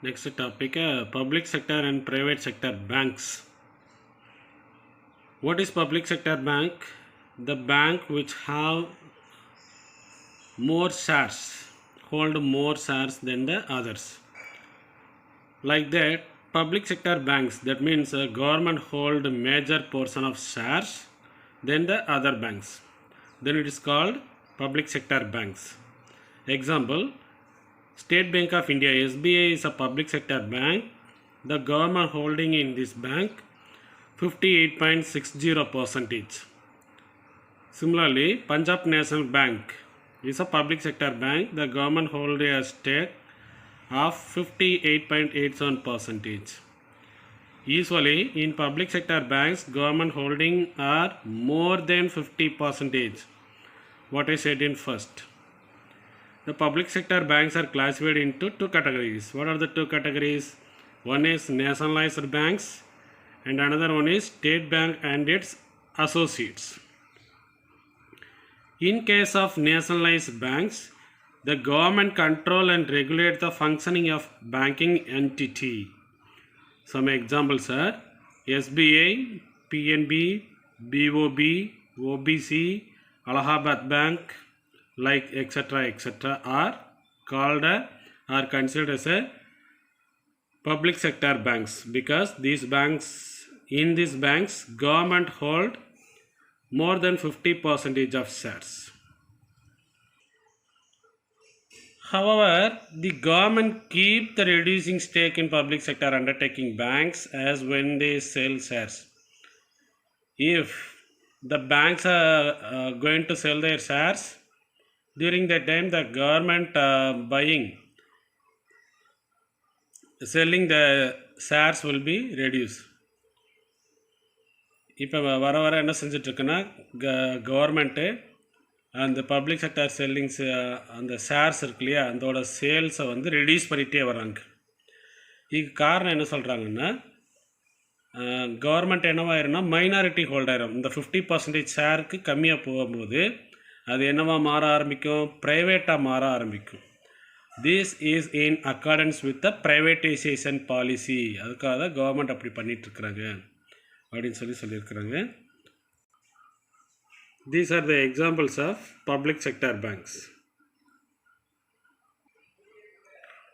Next topic, public sector and private sector banks. What is public sector bank? The bank which have more shares, hold more shares than the others. Like that, public sector banks, that means government hold major portion of shares than the other banks. Then it is called public sector banks. Example, State Bank of India (SBI) is a public sector bank. The government holding in this bank 58.60%. Similarly, Punjab National Bank is a public sector bank. The government holds a stake of 58.87%. Usually, in public sector banks, government holding are more than 50%. What I said in first. The public sector banks are classified into two categories. What are the two categories? One is nationalized banks and another one is state bank and its associates. In case of nationalized banks, the government control and regulate the functioning of banking entity. Some examples are SBI, PNB, BOB, OBC, Allahabad Bank, like etc. are called are considered as a public sector banks because these banks government hold more than 50% of shares. However, the government keep the reducing stake in public sector undertaking banks as when they sell shares. If the banks are going to sell their shares, during that time the government selling the shares will be reduced. இப்போ வர வர என்ன செஞ்சிட்ருக்குன்னா government அந்த public sector செல்லிங்ஸு அந்த shares இருக்கு இல்லையா அதோட சேல்ஸை வந்து ரெடியூஸ் பண்ணிகிட்டே வராங்க. இதுக்கு காரணம் என்ன சொல்கிறாங்கன்னா கவர்மெண்ட் என்னவாயிரும்னா மைனாரிட்டி ஹோல்டாயிரும். இந்த 50% ஷேருக்கு கம்மியாக போகும்போது அது என்னவா மாற ஆரம்பிக்கும், ப்ரைவேட்டாக மாற ஆரம்பிக்கும். This is in accordance with the privatisation policy. அதுக்காக தான் கவர்மெண்ட் அப்படி பண்ணிகிட்ருக்குறாங்க அப்படின்னு சொல்லியிருக்கிறாங்க. These are the examples of public sector banks.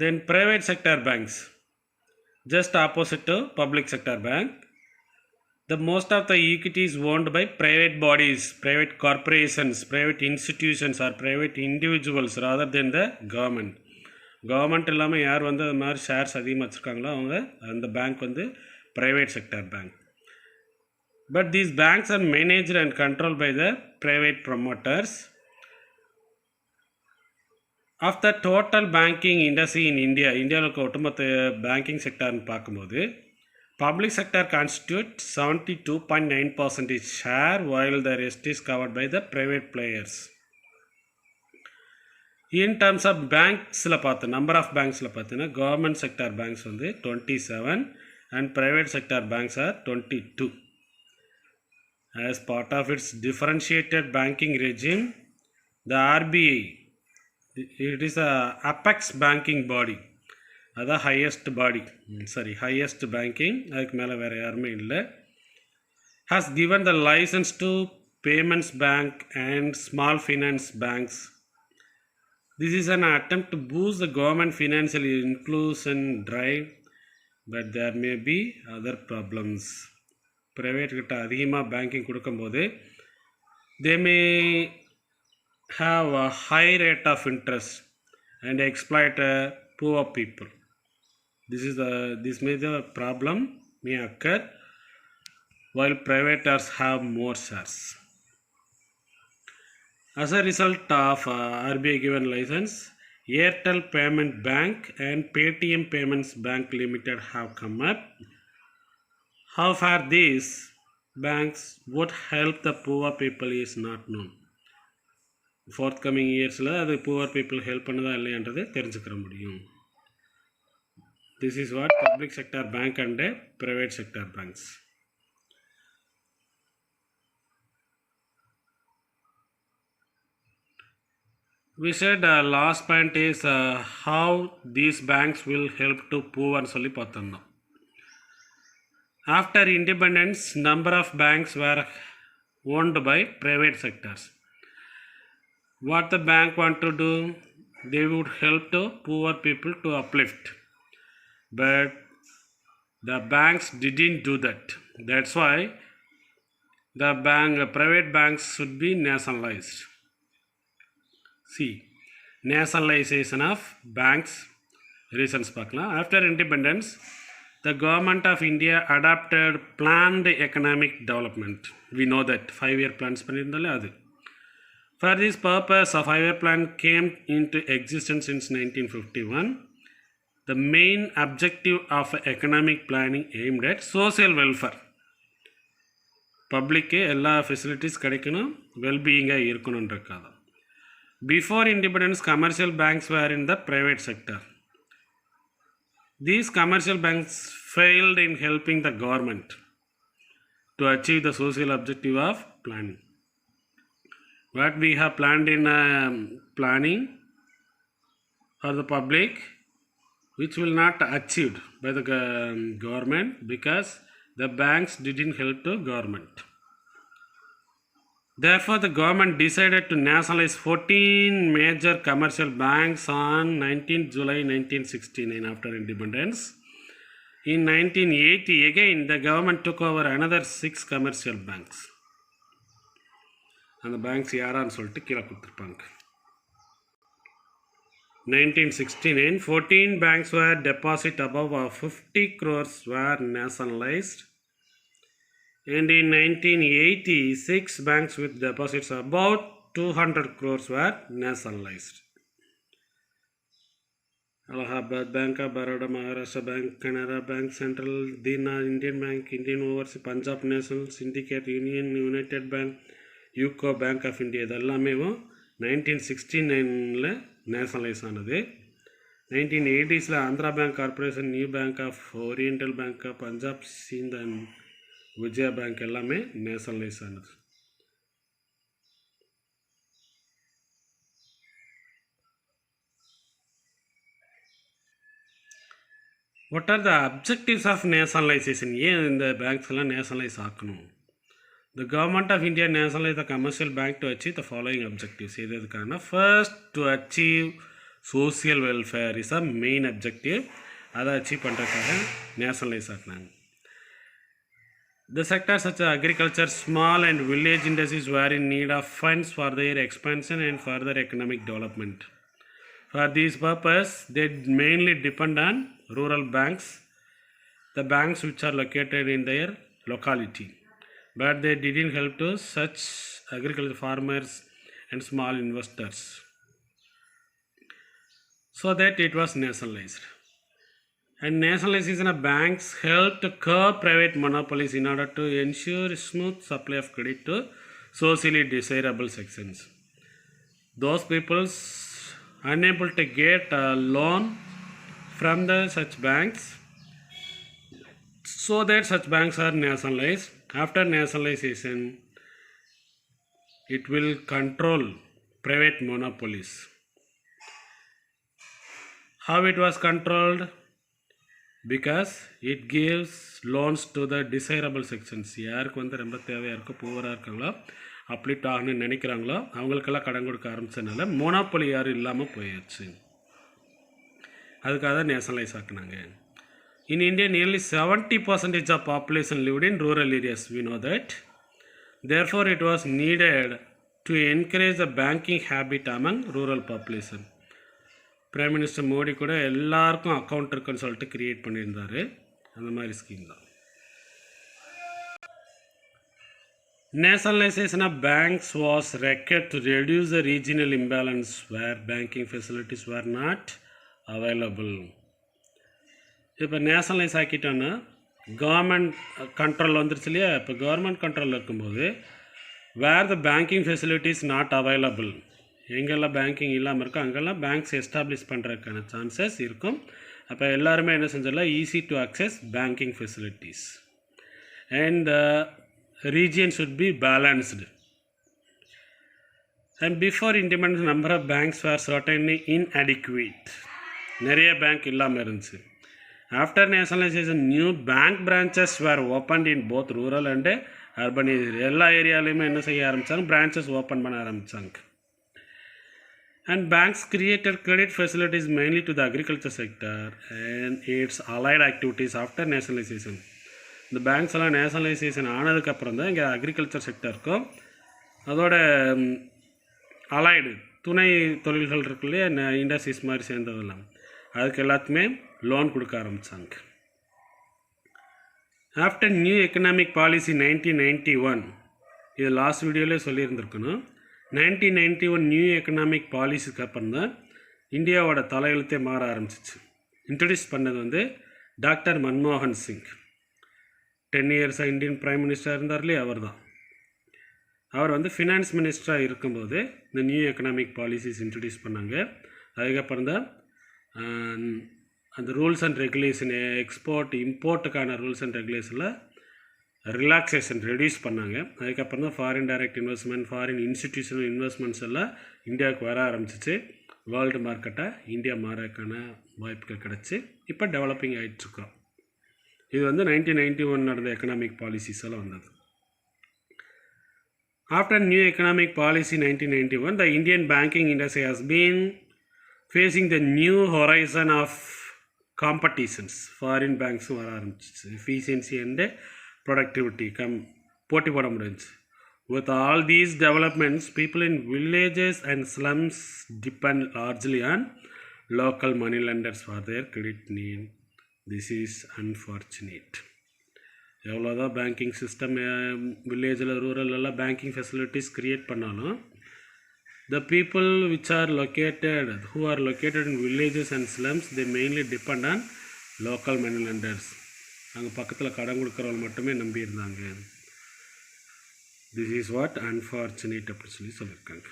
Then private sector banks, just opposite to public sector bank. The most of the equity is owned by private bodies, private corporations, private institutions or private individuals rather than the government. Government இல்லாமல் யார் வந்து அது மாதிரி shares அதிகமாக வச்சுருக்காங்களோ அவங்க அந்த bank வந்து private sector bank. But these banks are managed and control by the private promoters. Of the total banking industry in இந்தியாவில் இருக்க ஒட்டுமொத்த பேங்கிங் செக்டர்னு பார்க்கும்போது public sector constitutes 72.9% share while the rest is covered by the private players. In terms of banks, number of banks, government sector banks வந்து 27 and private sector banks are 22. As part of its differentiated banking regime, the RBI, it is a apex banking body. அதான் highest banking, அதுக்கு மேலே வேறு யாருமே இல்லை. Has given the licence to payments bank and small finance banks. This is an attempt to boost the government financial inclusion drive, but there may be other problems. ப்ரைவேட்கிட்ட அதிகமாக banking கொடுக்கும்போது they may have a high rate of interest and exploit poor people. This major problem may occur while privators have more shares. As a result of RBI given license, Airtel Payment Bank and Paytm Payments Bank Limited have come up. How far these banks would help the poor people is not known. Forthcoming yearsல அது poor people help பண்ணுதா இல்லையான்றது தெரிஞ்சுக்கிற முடியும். This is what public sector bank and private sector banks. We said last point is how these banks will help to poor சொல்லி பார்த்தோம். After independence, number of banks were owned by private sectors. What the bank want to do? They would help to poor people to uplift. But the banks didn't do that. That's why the private banks should be nationalized. See, nationalization of banks reasons பார்க்கலாம். After independence, the government of India adopted planned economic development. We know that 5-year plans பண்ணியிருந்தாலே அது. For this purpose, a 5-year plan came into existence since 1951. The main objective of economic planning aimed at social welfare. பப்ளிக்கு எல்லா facilities கிடைக்கணும், வெல்பீயிங்காக இருக்கணுன்றக்காக. Before independence, commercial banks were in the private sector. These commercial banks failed in helping the government to achieve the social objective of planning. What we have planned in planning for the public, which will not achieved by the government because the banks didn't help the government. Therefore, the government decided to nationalize 14 major commercial banks on 19 July 1969 after independence. In 1980, again, the government took over another 6 commercial banks. And the banks யாரான்னு சொல்லிட்டு கீழே கொடுத்துருப்பாங்க. 1969, 14 banks were deposit above 50 crores were nationalized. And in 1980, 6 banks with deposits about 200 crores were nationalized. Allahabad Bank of Baroda, Maharashtra Bank, Canara Bank, Central, Dina, Indian Bank, Indian Overseas, Punjab National, Syndicate, Union, United Bank, UCO Bank of India. இதெல்லாமே 1969 nationalise ஆனது. 1980s Andhra bank corporation, new bank of oriental bank of Punjab, Sind and Vijaya bank எல்லாமே nationalise ஆனது. What are the objectives of nationalisation? ஏன் இந்த banks எல்லாம் nationalise ஆக்கணும்? The government of India nationalized the commercial bank to achieve the following objectives. எதுக்கான? First, to achieve social welfare is a main objective. அதை achieve பண்ணுறதுக்காக nationalise ஆக்கினாங்க. The sectors such as agriculture, small and village industries were in need of funds for their expansion and further economic development. For this purpose, they mainly depend on rural banks, the banks which are located in their locality. But they didn't help to such agricultural farmers and small investors. So that it was nationalized. And nationalization of banks helped to curb private monopolies in order to ensure smooth supply of credit to socially desirable sections. Those people unable to get a loan from the such banks, so that such banks are nationalized. After nationalization, it will control private monopolies. How it was controlled? Because it gives loans to the desirable sections. யாருக்கு ரொம்ப தேவையாக இருக்கோ, பூவராக இருக்காங்களோ, அப்ளிட் ஆகணும்னு நினைக்கிறாங்களோ அவங்களுக்கெல்லாம் கடன் கொடுக்க ஆரம்பிச்சதுனால மோனோபொலி யாரும் இல்லாமல் போயிடுச்சு. அதுக்காக தான் nationalise ஆக்குனாங்க. In India, nearly 70% of population lived in rural areas. We know that. Therefore, it was needed to encourage the banking habit among rural population. Prime minister Modi கூட எல்லாருக்கும் அக்கௌண்ட் இருக்குன்னு சொல்லிட்டு கிரியேட் பண்ணியிருந்தார். அந்த மாதிரி ஸ்கீம் தான். Nationalization of banks was required to reduce the regional imbalance where banking facilities were not available. இப்போ nationalise ஆக்கிட்டோன்னா கவர்மெண்ட் கண்ட்ரோல் வந்துருச்சு இல்லையா? இப்போ கவர்மெண்ட் கண்ட்ரோலில் இருக்கும்போது where the banking facilities not available, எங்கெல்லாம் பேங்கிங் இல்லாமல் இருக்கோ அங்கெல்லாம் பேங்க்ஸ் எஸ்டாப்ளிஷ் பண்ணுறதுக்கான சான்சஸ் இருக்கும். அப்போ எல்லாருமே என்ன செஞ்சிடலாம், easy to access banking facilities. And region should be balanced. And before independence, number of banks were certainly inadequate. நிறைய பேங்க் இல்லாமல் இருந்துச்சு. After nationalisation new bank branches were open in both rural and urban area. எல்லா ஏரியாலையுமே என்ன செய்ய ஆரம்பித்தாங்க, branches open பண்ண ஆரம்பித்தாங்க. And banks created credit facilities mainly to the agriculture sector and its allied activities after nationalization. இந்த banks எல்லாம் nationalisation ஆனதுக்கப்புறம் தான் இங்கே அக்ரிகல்ச்சர் செக்டருக்கும் அதோட அலைடு துணை தொழில்கள் இருக்கு இல்லையா, இண்டஸ்ட்ரீஸ் மாதிரி சேர்ந்ததெல்லாம், அதுக்கு எல்லாத்துக்குமே லோன் கொடுக்க ஆரம்பித்தாங்க. ஆஃப்டர் நியூ எக்கனாமிக் பாலிசி 1991, இது லாஸ்ட் வீடியோவிலே சொல்லியிருந்துருக்கணும். 1991 நியூ எக்கனாமிக் பாலிசிக்கு அப்புறம் தான் இந்தியாவோட தலையெழுத்தே மாற ஆரம்பிச்சிச்சு. இன்ட்ரடியூஸ் பண்ணது வந்து டாக்டர் மன்மோகன் சிங். 10 இயர்ஸாக இந்தியன் பிரைம் மினிஸ்டராக இருந்தார் இல்லையா, அவர் தான். அவர் வந்து ஃபினான்ஸ் மினிஸ்டராக இருக்கும்போது இந்த நியூ எக்கனாமிக் பாலிசிஸ் இன்ட்ரடியூஸ் பண்ணாங்க. அதுக்கப்புறம் தான் அந்த ரூல்ஸ் அண்ட் ரெகுலேஷன், எக்ஸ்போர்ட் இம்போர்ட்டுக்கான ரூல்ஸ் அண்ட் ரெகுலேஷனில் ரிலாக்ஸேஷன் ரெடியூஸ் பண்ணாங்க. அதுக்கப்புறம் தான் foreign direct investment, foreign institutional investments எல்லாம் இந்தியாவுக்கு வர ஆரம்பிச்சிச்சு. வேர்ல்டு மார்க்கெட்டாக இந்தியா மாறக்கான வாய்ப்புகள் கிடச்சி இப்போ டெவலப்பிங் ஆகிட்டுருக்கோம். இது வந்து 1991 நடந்த எக்கனாமிக் பாலிசிஸ் எல்லாம் வந்தது. After new economic policy 1991, the Indian banking industry has been facing the new horizon of competitions. Foreign பேங்க்ஸும் வர ஆரம்பிச்சிச்சு. எஃபிஷியன்சி அண்டு ப்ரொடக்டிவிட்டி போட்டி போட முடிஞ்சிச்சு. With all these developments, people in villages and slums depend largely on local money lenders for their credit need. This is unfortunate. எவ்வளோதான் banking system வில்லேஜில் ரூரலெல்லாம் banking facilities create பண்ணாலும், the people which are located, who are located in villages and slums, they mainly depend on local money lenders. அங்கே பக்கத்தில் கடன் கொடுக்குறவங்க மட்டுமே நம்பியிருந்தாங்க. This is what unfortunate அப்படி சொல்லியிருக்காங்க.